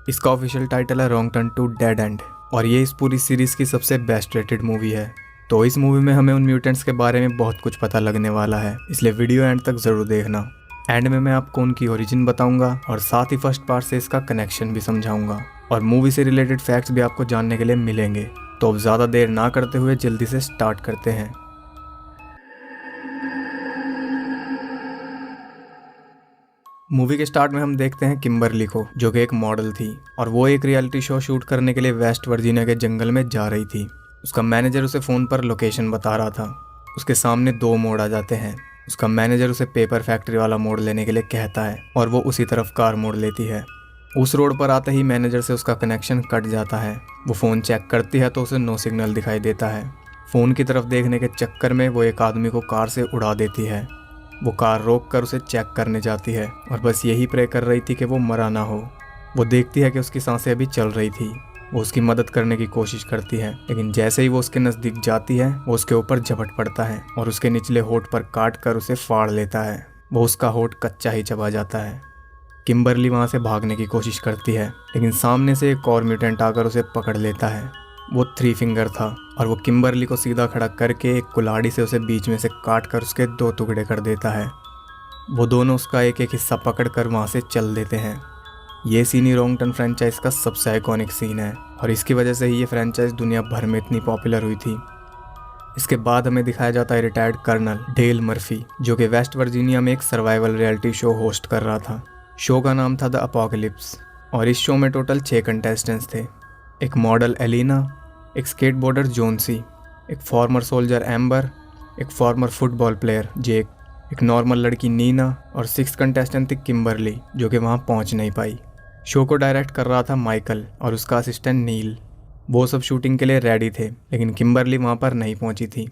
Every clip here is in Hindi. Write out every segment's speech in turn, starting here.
इसका ऑफिशियल टाइटल है wrong turn to dead end और ये इस पूरी सीरीज की सबसे बेस्ट रेटेड मूवी है। तो इस मूवी में हमें उन म्यूटेंट्स के बारे में बहुत कुछ पता लगने वाला है, इसलिए वीडियो एंड तक ज़रूर देखना। एंड में मैं आपको उनकी ओरिजिन बताऊंगा और साथ ही फर्स्ट पार्ट से इसका कनेक्शन भी समझाऊंगा और मूवी से रिलेटेड फैक्ट्स भी आपको जानने के लिए मिलेंगे। तो अब ज़्यादा देर ना करते हुए जल्दी से स्टार्ट करते हैं। मूवी के स्टार्ट में हम देखते हैं किम्बरली को, जो कि एक मॉडल थी और वो एक रियलिटी शो शूट करने के लिए वेस्ट वर्जीनिया के जंगल में जा रही थी। उसका मैनेजर उसे फ़ोन पर लोकेशन बता रहा था। उसके सामने दो मोड़ आ जाते हैं। उसका मैनेजर उसे पेपर फैक्ट्री वाला मोड़ लेने के लिए कहता है और वो उसी तरफ कार मोड़ लेती है। उस रोड पर आते ही मैनेजर से उसका कनेक्शन कट जाता है। वो फ़ोन चेक करती है तो उसे नो सिग्नल दिखाई देता है। फ़ोन की तरफ देखने के चक्कर में वो एक आदमी को कार से उड़ा देती है। वो कार रोक कर उसे चेक करने जाती है और बस यही प्रे कर रही थी कि वो मरा ना हो। वो देखती है कि उसकी सांसें अभी चल रही थी। वो उसकी मदद करने की कोशिश करती है, लेकिन जैसे ही वो उसके नज़दीक जाती है वो उसके ऊपर झपट पड़ता है और उसके निचले होठ पर काट कर उसे फाड़ लेता है। वो उसका होठ कच्चा ही चबा जाता है। किम्बरली वहाँ से भागने की कोशिश करती है, लेकिन सामने से एक और म्यूटेंट आकर उसे पकड़ लेता है। वो 3 फिंगर था और वो किम्बरली को सीधा खड़ा करके एक कुल्हाड़ी से उसे बीच में से काट कर उसके 2 टुकड़े कर देता है। वो दोनों उसका एक एक हिस्सा पकड़ कर वहाँ से चल देते हैं। ये सीन ही रॉन्ग टर्न फ्रेंचाइज का सबसे आइकॉनिक सीन है और इसकी वजह से ही ये फ्रेंचाइज दुनिया भर में इतनी पॉपुलर हुई थी। इसके बाद हमें दिखाया जाता है रिटायर्ड कर्नल डेल मर्फी, जो कि वेस्ट वर्जीनिया में एक सर्वाइवल रियलिटी शो होस्ट कर रहा था। शो का नाम था द अपोकलिप्स और इस शो में टोटल 6 कंटेस्टेंट्स थे। एक मॉडल एलिना, एक स्केटबोर्डर जोनसी, एक फॉर्मर सोल्जर एम्बर, एक फॉर्मर फुटबॉल प्लेयर जेक, एक नॉर्मल लड़की नीना और 6th कंटेस्टेंट थी किम्बरली, जो कि वहाँ पहुँच नहीं पाई। शो को डायरेक्ट कर रहा था माइकल और उसका असिस्टेंट नील। वो सब शूटिंग के लिए रेडी थे, लेकिन किम्बरली वहाँ पर नहीं पहुँची थी।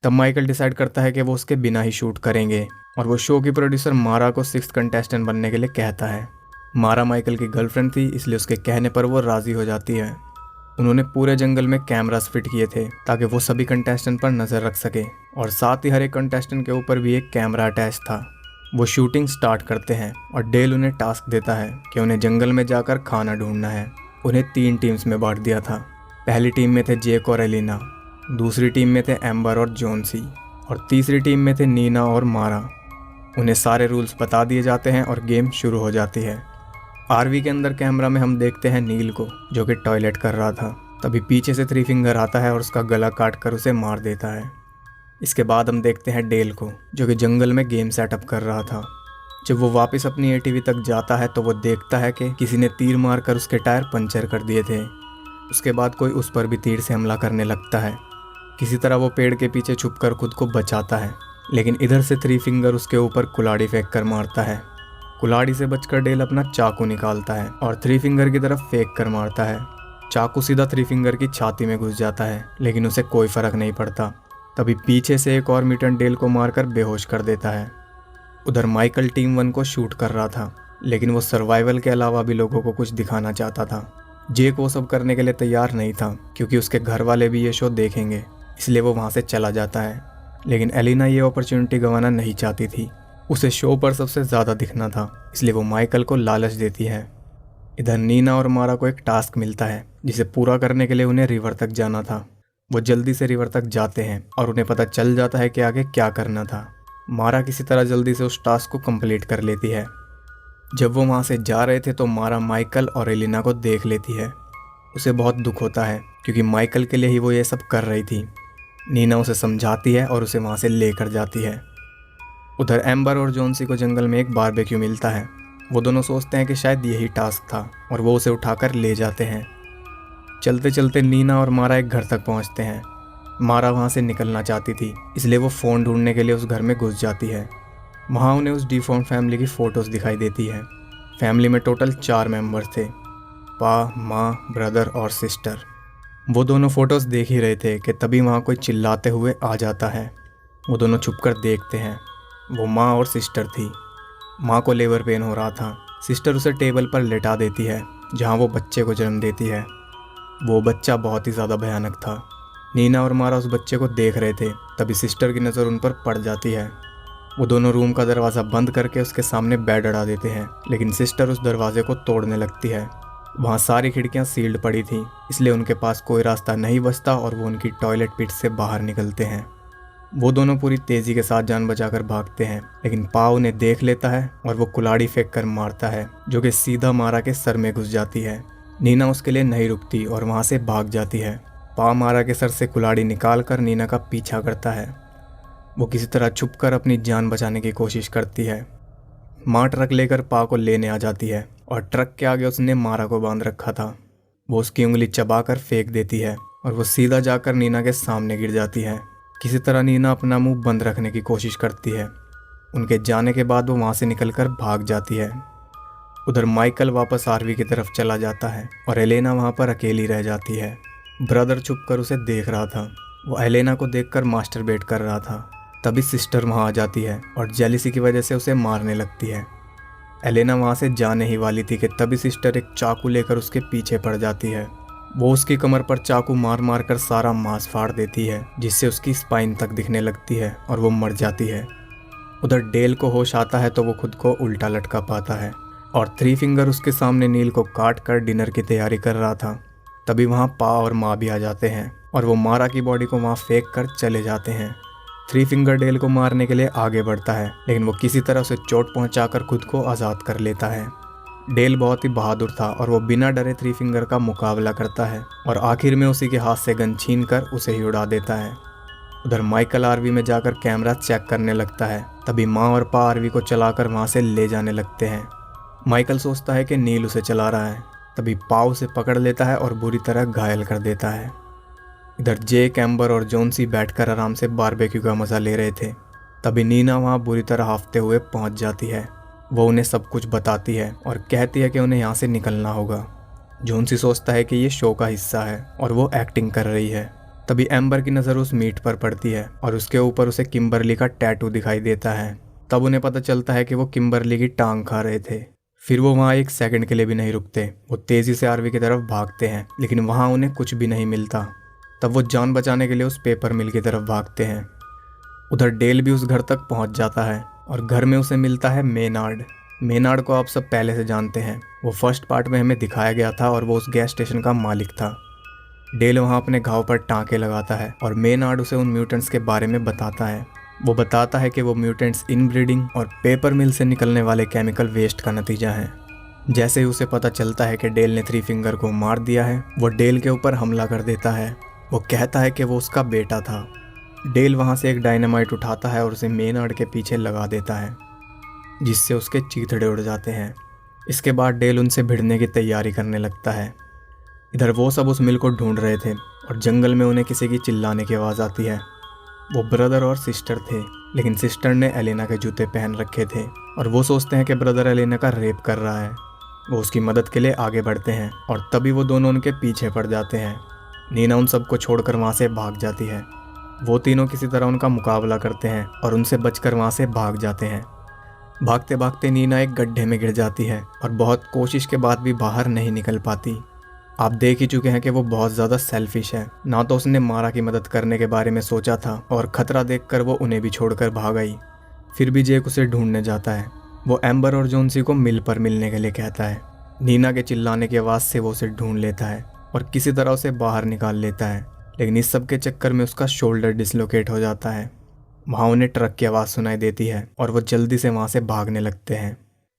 तब माइकल डिसाइड करता है कि वो उसके बिना ही शूट करेंगे और वो शो की प्रोड्यूसर मारा को 6th कंटेस्टेंट बनने के लिए कहता है। मारा माइकल की गर्लफ्रेंड थी, इसलिए उसके कहने पर वो राज़ी हो जाती है। उन्होंने पूरे जंगल में कैमरास फिट किए थे ताकि वो सभी कंटेस्टेंट पर नज़र रख सके और साथ ही हर एक कंटेस्टेंट के ऊपर भी एक कैमरा अटैच था। वो शूटिंग स्टार्ट करते हैं और डेल उन्हें टास्क देता है कि उन्हें जंगल में जाकर खाना ढूंढना है। उन्हें 3 टीम्स में बांट दिया था। पहली टीम में थे जेक और एलिना, दूसरी टीम में थे एम्बर और जोनसी और तीसरी टीम में थे नीना और मारा। उन्हें सारे रूल्स बता दिए जाते हैं और गेम शुरू हो जाती है। आरवी के अंदर कैमरा में हम देखते हैं नील को, जो कि टॉयलेट कर रहा था। तभी पीछे से 3 फिंगर आता है और उसका गला काट कर उसे मार देता है। इसके बाद हम देखते हैं डेल को, जो कि जंगल में गेम सेटअप कर रहा था। जब वो वापस अपनी एटीवी तक जाता है तो वो देखता है कि किसी ने तीर मारकर उसके टायर पंचर कर दिए थे। उसके बाद कोई उस पर भी तीर से हमला करने लगता है। किसी तरह वो पेड़ के पीछे छुपकर खुद को बचाता है, लेकिन इधर से 3 फिंगर उसके ऊपर कुल्हाड़ी फेंक कर मारता है। कुल्हाड़ी से बचकर डेल अपना चाकू निकालता है और 3 फिंगर की तरफ फेंक कर मारता है। चाकू सीधा 3 फिंगर की छाती में घुस जाता है, लेकिन उसे कोई फर्क नहीं पड़ता। तभी पीछे से एक और म्यूटेंट डेल को मारकर बेहोश कर देता है। उधर माइकल टीम 1 को शूट कर रहा था, लेकिन वो सर्वाइवल के अलावा भी लोगों को कुछ दिखाना चाहता था। जेक वो सब करने के लिए तैयार नहीं था, क्योंकि उसके घर वाले भी ये शो देखेंगे, इसलिए वो वहाँ से चला जाता है। लेकिन एलिना ये अपॉर्चुनिटी गंवाना नहीं चाहती थी। उसे शो पर सबसे ज़्यादा दिखना था, इसलिए वो माइकल को लालच देती है। इधर नीना और मारा को एक टास्क मिलता है, जिसे पूरा करने के लिए उन्हें रिवर तक जाना था। वो जल्दी से रिवर तक जाते हैं और उन्हें पता चल जाता है कि आगे क्या करना था। मारा किसी तरह जल्दी से उस टास्क को कंप्लीट कर लेती है। जब वो वहाँ से जा रहे थे तो मारा माइकल और एलिना को देख लेती है। उसे बहुत दुख होता है, क्योंकि माइकल के लिए ही वो ये सब कर रही थी। नीना उसे समझाती है और उसे वहाँ से लेकर जाती है। उधर एम्बर और जोनसी को जंगल में एक बारबेक्यू मिलता है। वो दोनों सोचते हैं कि शायद यही टास्क था और वो उसे उठाकर ले जाते हैं। चलते चलते नीना और मारा एक घर तक पहुंचते हैं। मारा वहां से निकलना चाहती थी, इसलिए वो फ़ोन ढूंढने के लिए उस घर में घुस जाती है। वहां उन्हें उस डिफॉर्म फैमिली की फ़ोटोज़ दिखाई देती है। फैमिली में टोटल 4 मेंबर्स थे, पा, माँ, ब्रदर और सिस्टर। वो दोनों फ़ोटोज़ देख ही रहे थे कि तभी वहाँ कोई चिल्लाते हुए आ जाता है। वो दोनों छुपकर देखते हैं। वो माँ और सिस्टर थी। माँ को लेबर पेन हो रहा था। सिस्टर उसे टेबल पर लेटा देती है, जहाँ वो बच्चे को जन्म देती है। वो बच्चा बहुत ही ज़्यादा भयानक था। नीना और मारा उस बच्चे को देख रहे थे, तभी सिस्टर की नज़र उन पर पड़ जाती है। वो दोनों रूम का दरवाज़ा बंद करके उसके सामने बेड अड़ा देते हैं, लेकिन सिस्टर उस दरवाजे को तोड़ने लगती है। वहाँ सारी खिड़कियाँ सील्ड पड़ी थी, इसलिए उनके पास कोई रास्ता नहीं बचता और वो उनकी टॉयलेट पिट से बाहर निकलते हैं। वो दोनों पूरी तेज़ी के साथ जान बचाकर भागते हैं, लेकिन पा उन्हें देख लेता है और वो कुल्हाड़ी फेंक कर मारता है, जो कि सीधा मारा के सर में घुस जाती है। नीना उसके लिए नहीं रुकती और वहाँ से भाग जाती है। पा मारा के सर से कुल्हाड़ी निकाल कर नीना का पीछा करता है। वो किसी तरह छुपकर अपनी जान बचाने की कोशिश करती है। माँ ट्रक लेकर पा को लेने आ जाती है और ट्रक के आगे उसने मारा को बांध रखा था। वो उसकी उंगली चबाकर फेंक देती है और वो सीधा जाकर नीना के सामने गिर जाती है। किसी तरह नीना अपना मुंह बंद रखने की कोशिश करती है। उनके जाने के बाद वो वहाँ से निकलकर भाग जाती है। उधर माइकल वापस आरवी की तरफ चला जाता है और एलेना वहाँ पर अकेली रह जाती है। ब्रदर छुपकर उसे देख रहा था। वो एलेना को देखकर मास्टरबेट कर रहा था। तभी सिस्टर वहाँ आ जाती है और जेलिसी की वजह से उसे मारने लगती है। एलेना वहाँ से जाने ही वाली थी कि तभी सिस्टर एक चाकू लेकर उसके पीछे पड़ जाती है। वो उसकी कमर पर चाकू मार मार कर सारा मांस फाड़ देती है, जिससे उसकी स्पाइन तक दिखने लगती है और वो मर जाती है। उधर डेल को होश आता है तो वो खुद को उल्टा लटका पाता है और थ्री फिंगर उसके सामने नील को काट कर डिनर की तैयारी कर रहा था। तभी वहाँ पा और माँ भी आ जाते हैं और वो मारा की बॉडी को वहाँ फेंक कर चले जाते हैं। थ्री फिंगर डेल को मारने के लिए आगे बढ़ता है, लेकिन वो किसी तरह उसे चोट पहुंचाकर खुद को आज़ाद कर लेता है। डेल बहुत ही बहादुर था और वो बिना डरे थ्री फिंगर का मुकाबला करता है और आखिर में उसी के हाथ से गन छीन कर उसे ही उड़ा देता है। उधर माइकल आरवी में जाकर कैमरा चेक करने लगता है। तभी माँ और पा आरवी को चलाकर वहाँ से ले जाने लगते हैं। माइकल सोचता है कि नील उसे चला रहा है। तभी पा उसे पकड़ लेता है और बुरी तरह घायल कर देता है। इधर जेक, एम्बर और जोन्सी बैठकर आराम से बारबेक्यू का मज़ा ले रहे थे। तभी नीना वहाँ बुरी तरह हांफते हुए पहुँच जाती है। वो उन्हें सब कुछ बताती है और कहती है कि उन्हें यहाँ से निकलना होगा। जोन्सी सोचता है कि ये शो का हिस्सा है और वो एक्टिंग कर रही है। तभी एम्बर की नज़र उस मीट पर पड़ती है और उसके ऊपर उसे किम्बरली का टैटू दिखाई देता है। तब उन्हें पता चलता है कि वो किम्बरली की टांग खा रहे थे। फिर वो वहाँ एक सेकंड के लिए भी नहीं रुकते। वो तेज़ी से आरवी की तरफ भागते हैं, लेकिन वहाँ उन्हें कुछ भी नहीं मिलता। तब वो जान बचाने के लिए उस पेपर मिल की तरफ भागते हैं। उधर डेल भी उस घर तक पहुँच जाता है और घर में उसे मिलता है मेनार्ड। मेनार्ड को आप सब पहले से जानते हैं। वो फर्स्ट पार्ट में हमें दिखाया गया था और वो उस गैस स्टेशन का मालिक था। डेल वहाँ अपने घाव पर टाँके लगाता है और मेनार्ड उसे उन म्यूटेंट्स के बारे में बताता है। वो बताता है कि वो म्यूटेंट्स इनब्रीडिंग और पेपर मिल से निकलने वाले केमिकल वेस्ट का नतीजा है। जैसे ही उसे पता चलता है कि डेल ने थ्री फिंगर को मार दिया है, वो डेल के ऊपर हमला कर देता है। वो कहता है कि वो उसका बेटा था। डेल वहाँ से एक डायनामाइट उठाता है और उसे मेनार्ड के पीछे लगा देता है, जिससे उसके चीथड़े उड़ जाते हैं। इसके बाद डेल उनसे भिड़ने की तैयारी करने लगता है। इधर वो सब उस मिल को ढूंढ रहे थे और जंगल में उन्हें किसी की चिल्लाने की आवाज़ आती है। वो ब्रदर और सिस्टर थे, लेकिन सिस्टर ने एलेना के जूते पहन रखे थे और वो सोचते हैं कि ब्रदर एलेना का रेप कर रहा है। वो उसकी मदद के लिए आगे बढ़ते हैं और तभी वो दोनों उनके पीछे पड़ जाते हैं। नीना उन सबको छोड़कर वहाँ से भाग जाती है। वो तीनों किसी तरह उनका मुकाबला करते हैं और उनसे बचकर वहाँ से भाग जाते हैं। भागते भागते नीना एक गड्ढे में गिर जाती है और बहुत कोशिश के बाद भी बाहर नहीं निकल पाती। आप देख ही चुके हैं कि वो बहुत ज़्यादा सेल्फिश है। ना तो उसने मारा की मदद करने के बारे में सोचा था और ख़तरा देखकर वो उन्हें भी छोड़कर भाग आई। फिर भी जेक उसे ढूंढने जाता है। वो एम्बर और जोन्सी को मिल पर मिलने के लिए कहता है। नीना के चिल्लाने की आवाज़ से वो उसे ढूंढ लेता है और किसी तरह उसे बाहर निकाल लेता है, लेकिन इस सब के चक्कर में उसका शोल्डर डिसलोकेट हो जाता है। वहाँ उन्हें ट्रक की आवाज़ सुनाई देती है और वो जल्दी से वहाँ से भागने लगते हैं।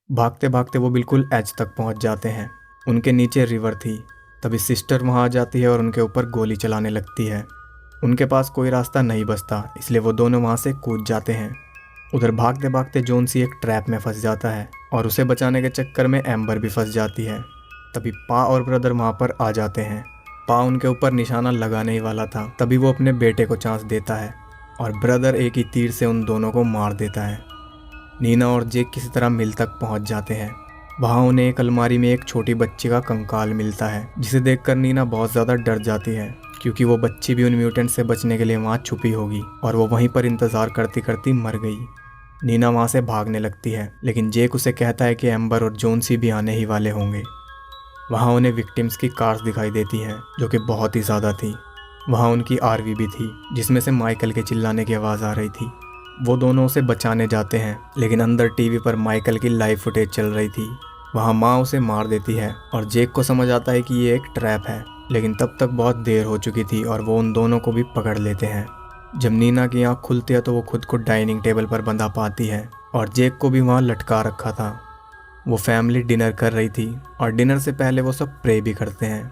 भागते भागते वो बिल्कुल एज तक पहुँच जाते हैं। उनके नीचे रिवर थी। तभी सिस्टर वहाँ आ जाती है और उनके ऊपर गोली चलाने लगती है। उनके पास कोई रास्ता नहीं बचता, इसलिए वो दोनों वहाँ से कूद जाते हैं। उधर भागते भागते जोन्सी एक ट्रैप में फंस जाता है और उसे बचाने के चक्कर में एम्बर भी फंस जाती है। तभी पा और ब्रदर वहाँ पर आ जाते हैं। पा उनके ऊपर निशाना लगाने ही वाला था, तभी वो अपने बेटे को चांस देता है और ब्रदर एक ही तीर से उन दोनों को मार देता है। नीना और जेक किसी तरह मिल तक पहुँच जाते हैं। वहाँ उन्हें एक अलमारी में एक छोटी बच्ची का कंकाल मिलता है, जिसे देखकर नीना बहुत ज़्यादा डर जाती है, क्योंकि वो बच्ची भी उन म्यूटेंट से बचने के लिए वहाँ छुपी होगी और वो वहीं पर इंतज़ार करती करती मर गई। नीना वहाँ से भागने लगती है, लेकिन जेक उसे कहता है कि एम्बर और जोन्सी भी आने ही वाले होंगे। वहाँ उन्हें विक्टिम्स की कार्स दिखाई देती हैं, जो कि बहुत ही ज़्यादा थी। वहाँ उनकी आरवी भी थी, जिसमें से माइकल के चिल्लाने की आवाज़ आ रही थी। वो दोनों उसे बचाने जाते हैं, लेकिन अंदर टीवी पर माइकल की लाइव फुटेज चल रही थी। वहाँ माँ उसे मार देती है और जेक को समझ आता है कि ये एक ट्रैप है, लेकिन तब तक बहुत देर हो चुकी थी और वो उन दोनों को भी पकड़ लेते हैं। जब नीना की आँख खुलती है तो वो खुद को डाइनिंग टेबल पर बंधा पाती है और जेक को भी वहाँ लटका रखा था। वो फैमिली डिनर कर रही थी और डिनर से पहले वो सब प्रे भी करते हैं।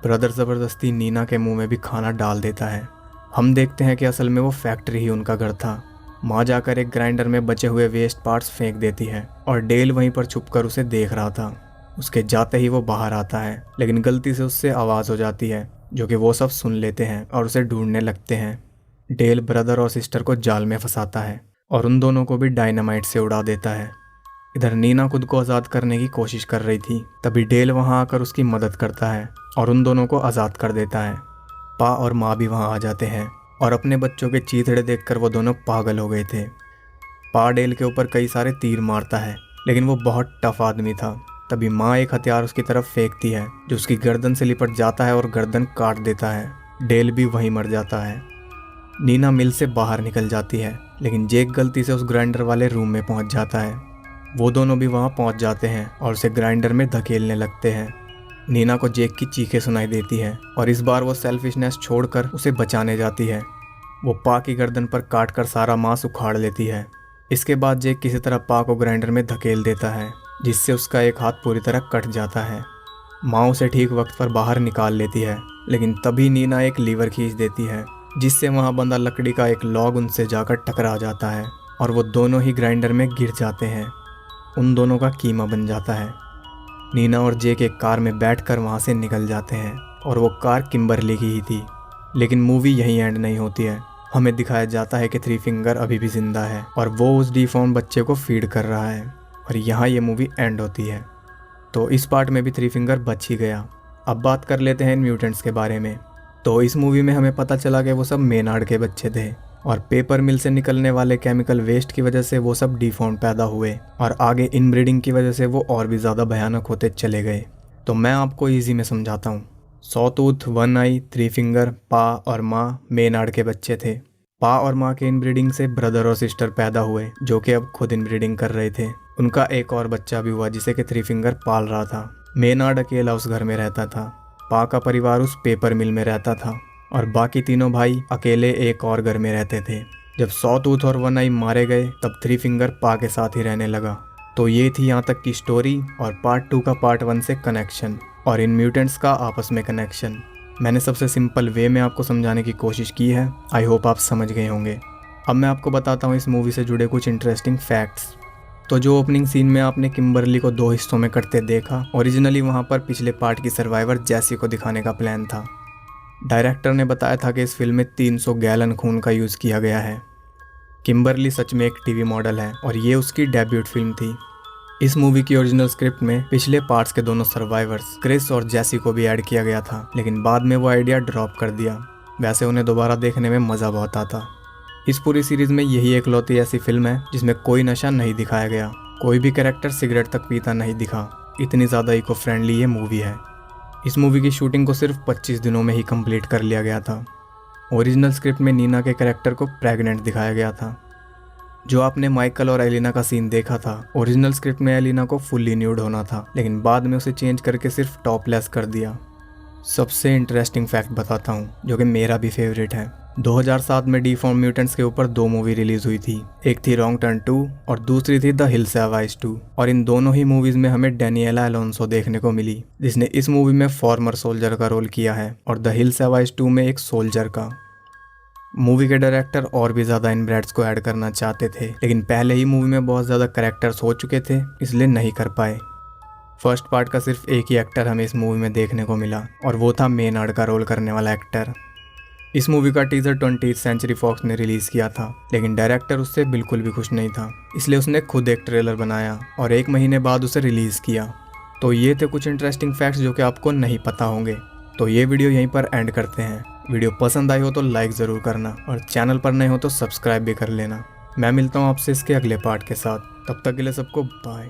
ब्रदर ज़बरदस्ती नीना के मुंह में भी खाना डाल देता है। हम देखते हैं कि असल में वो फैक्ट्री ही उनका घर था। माँ जाकर एक ग्राइंडर में बचे हुए वेस्ट पार्ट्स फेंक देती है और डेल वहीं पर छुपकर उसे देख रहा था। उसके जाते ही वो बाहर आता है, लेकिन गलती से उससे आवाज़ हो जाती है जो कि वो सब सुन लेते हैं और उसे ढूंढने लगते हैं। डेल ब्रदर और सिस्टर को जाल में फंसाता है और उन दोनों को भी डायनामाइट से उड़ा देता है। इधर नीना खुद को आज़ाद करने की कोशिश कर रही थी, तभी डेल वहाँ आकर उसकी मदद करता है और उन दोनों को आज़ाद कर देता है। पा और माँ भी वहाँ आ जाते हैं और अपने बच्चों के चीथड़े देखकर वो दोनों पागल हो गए थे। पा डेल के ऊपर कई सारे तीर मारता है, लेकिन वो बहुत टफ आदमी था। तभी माँ एक हथियार उसकी तरफ फेंकती है जो उसकी गर्दन से लिपट जाता है और गर्दन काट देता है। डेल भी वहीं मर जाता है। नीना मिल से बाहर निकल जाती है, लेकिन जेक गलती से उस ग्राइंडर वाले रूम में पहुंच जाता है। वो दोनों भी वहां पहुंच जाते हैं और उसे ग्राइंडर में धकेलने लगते हैं। नीना को जेक की चीखें सुनाई देती है और इस बार वो सेल्फिशनेस छोड़कर उसे बचाने जाती है। वो पा की गर्दन पर काट कर सारा मांस उखाड़ लेती है। इसके बाद जेक किसी तरह पा को ग्राइंडर में धकेल देता है, जिससे उसका एक हाथ पूरी तरह कट जाता है। माँ उसे ठीक वक्त पर बाहर निकाल लेती है, लेकिन तभी नीना एक लीवर खींच देती है, जिससे वहाँ बंधा लकड़ी का एक लॉग उनसे जाकर टकरा जाता है और वो दोनों ही ग्राइंडर में गिर जाते हैं। उन दोनों का कीमा बन जाता है। नीना और जेक एक कार में बैठकर वहाँ से निकल जाते हैं और वो कार किम्बरली की ही थी। लेकिन मूवी यहीं एंड नहीं होती है। हमें दिखाया जाता है कि थ्री फिंगर अभी भी जिंदा है और वो उस डिफॉर्म बच्चे को फीड कर रहा है, और यहाँ ये मूवी एंड होती है। तो इस पार्ट में भी थ्री फिंगर बच ही गया। अब बात कर लेते हैं इन म्यूटेंट्स के बारे में। तो इस मूवी में हमें पता चला कि वो सब मेनार्ड के बच्चे थे और पेपर मिल से निकलने वाले केमिकल वेस्ट की वजह से वो सब डिफॉर्म पैदा हुए और आगे इनब्रीडिंग की वजह से वो और भी ज़्यादा भयानक होते चले गए। तो मैं आपको ईजी में समझाता हूँ। सॉटूथ, वन आई, थ्री फिंगर, पा और माँ मेनार्ड के बच्चे थे। पा और माँ के इनब्रीडिंग से ब्रदर और सिस्टर पैदा हुए जो कि अब खुद इनब्रीडिंग कर रहे थे। उनका एक और बच्चा भी हुआ जिसे कि थ्री फिंगर पाल रहा था। मेनार्ड अकेला उस घर में रहता था। पा का परिवार उस पेपर मिल में रहता था और बाकी तीनों भाई अकेले एक और घर में रहते थे। जब सॉटूथ और वन आई मारे गए तब थ्री फिंगर पा के साथ ही रहने लगा। तो ये थी यहाँ तक की स्टोरी और पार्ट 2 का पार्ट 1 से कनेक्शन और इन म्यूटेंट्स का आपस में कनेक्शन। मैंने सबसे सिंपल वे में आपको समझाने की कोशिश की है। आई होप आप समझ गए होंगे। अब मैं आपको बताता हूँ इस मूवी से जुड़े कुछ इंटरेस्टिंग फैक्ट्स। तो जो ओपनिंग सीन में आपने किम्बरली को 2 हिस्सों में कटते देखा, ओरिजिनली वहाँ पर पिछले पार्ट की सर्वाइवर जैसी को दिखाने का प्लान था। डायरेक्टर ने बताया था कि इस फिल्म में 300 गैलन खून का यूज़ किया गया है। किम्बरली सच में एक टीवी मॉडल है और ये उसकी डेब्यूट फिल्म थी। इस मूवी की ओरिजिनल स्क्रिप्ट में पिछले पार्ट्स के दोनों सर्वाइवर्स क्रिस और जैसी को भी ऐड किया गया था, लेकिन बाद में वो आइडिया ड्रॉप कर दिया। वैसे उन्हें दोबारा देखने में मज़ा बहुत आता। इस पूरी सीरीज़ में यही एकलौती ऐसी फिल्म है जिसमें कोई नशा नहीं दिखाया गया। कोई भी कैरेक्टर सिगरेट तक पीता नहीं दिखा। इतनी ज़्यादा इको फ्रेंडली ये मूवी है। इस मूवी की शूटिंग को सिर्फ 25 दिनों में ही कंप्लीट कर लिया गया था। ओरिजिनल स्क्रिप्ट में नीना के कैरेक्टर को प्रेग्नेंट दिखाया गया था। जो आपने माइकल और एलिना का सीन देखा था, ओरिजिनल स्क्रिप्ट में एलिना को फुल्ली न्यूड होना था, लेकिन बाद में उसे चेंज करके सिर्फ टॉपलेस कर दिया। सबसे इंटरेस्टिंग फैक्ट बताता हूँ जो कि मेरा भी फेवरेट है। 2007 में डिफॉर्म म्यूटेंट्स के ऊपर 2 मूवी रिलीज हुई थी। एक थी रॉन्ग टर्न 2 और दूसरी थी द हिल्स हैव आइज 2। और इन दोनों ही मूवीज में हमें डेनिएला अलोंसो देखने को मिली, जिसने इस मूवी में फॉर्मर सोल्जर का रोल किया है और द हिल्स हैव आइज 2 में एक सोल्जर का। मूवी के डायरेक्टर और भी ज़्यादा इनब्रेड्स को ऐड करना चाहते थे, लेकिन पहले ही मूवी में बहुत ज़्यादा कैरेक्टर्स हो चुके थे, इसलिए नहीं कर पाए। फर्स्ट पार्ट का सिर्फ एक ही एक्टर हमें इस मूवी में देखने को मिला और वो था मेनार्ड का रोल करने वाला एक्टर। इस मूवी का टीजर 20th सेंचुरी फॉक्स ने रिलीज़ किया था, लेकिन डायरेक्टर उससे बिल्कुल भी खुश नहीं था, इसलिए उसने खुद एक ट्रेलर बनाया और 1 महीने बाद उसे रिलीज़ किया। तो ये थे कुछ इंटरेस्टिंग फैक्ट्स जो कि आपको नहीं पता होंगे। तो ये वीडियो यहीं पर एंड करते हैं। वीडियो पसंद आई हो तो लाइक ज़रूर करना और चैनल पर नए हो तो सब्सक्राइब भी कर लेना। मैं मिलता हूँ आपसे इसके अगले पार्ट के साथ। तब तक के लिए सबको बाय।